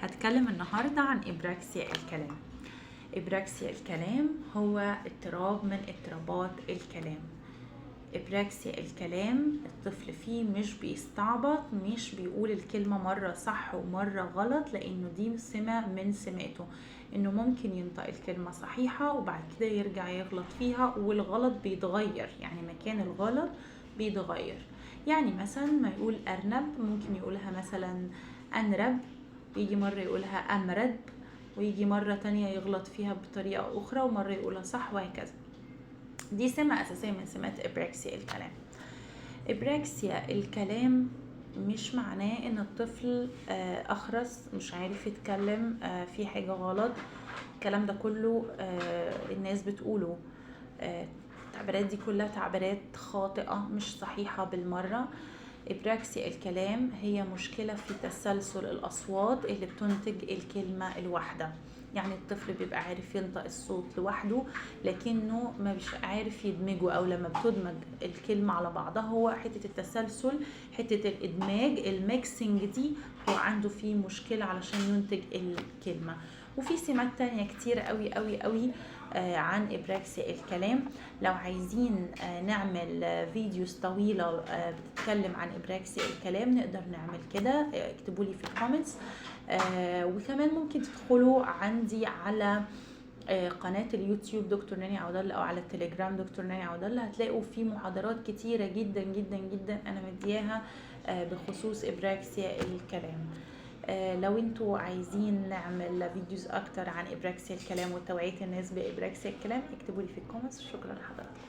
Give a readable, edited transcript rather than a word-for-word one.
هتكلم النهاردة عن إبراكسيا الكلام. إبراكسيا الكلام هو اضطراب من اضطرابات الكلام. إبراكسيا الكلام الطفل فيه مش بيستعبط، مش بيقول الكلمة مرة صح ومرة غلط، لأنه دي سمة من سماته، إنه ممكن ينطق الكلمة صحيحة وبعد كده يرجع يغلط فيها، والغلط بيتغير، يعني مكان الغلط بيتغير. يعني مثلا ما يقول أرنب ممكن يقولها مثلا أنرب، ويجي مرة يقولها أمرد، ويجي مرة تانية يغلط فيها بطريقة أخرى، ومرة يقولها صح، وهكذا. دي سمة أساسية من سمات إبراكسيا الكلام. إبراكسيا الكلام مش معناه إن الطفل أخرس، مش عارف يتكلم، في حاجة غلط. الكلام ده كله الناس بتقوله. التعبيرات دي كلها تعبيرات خاطئة، مش صحيحة بالمرة. إبراكسيا الكلام هي مشكلة في تسلسل الأصوات اللي بتنتج الكلمة الواحدة. يعني الطفل بيبقى عارف ينطق الصوت لوحده، لكنه ما مش عارف يدمجه، أو لما بتدمج الكلمة على بعضها، هو حتة التسلسل، حتة الإدماج، الميكسينج دي هو عنده فيه مشكلة علشان ينتج الكلمة. وفي سمات تانية كتير قوي قوي قوي عن إبراكسيا الكلام. لو عايزين نعمل فيديوز طويلة بتتكلم عن إبراكسيا الكلام نقدر نعمل كده، اكتبوا لي في الكومنتس. وكمان ممكن تدخلوا عندي على قناة اليوتيوب دكتور ناني عودل، او على التليجرام دكتور ناني عودل، هتلاقوا في محاضرات كتيرة جدا جدا جدا انا مدياها بخصوص إبراكسيا الكلام. لو انتوا عايزين نعمل فيديوز اكتر عن إبراكسيا الكلام وتوعية الناس بإبراكسيا الكلام اكتبوا لي في الكومنتس. شكرا لحضراتكم.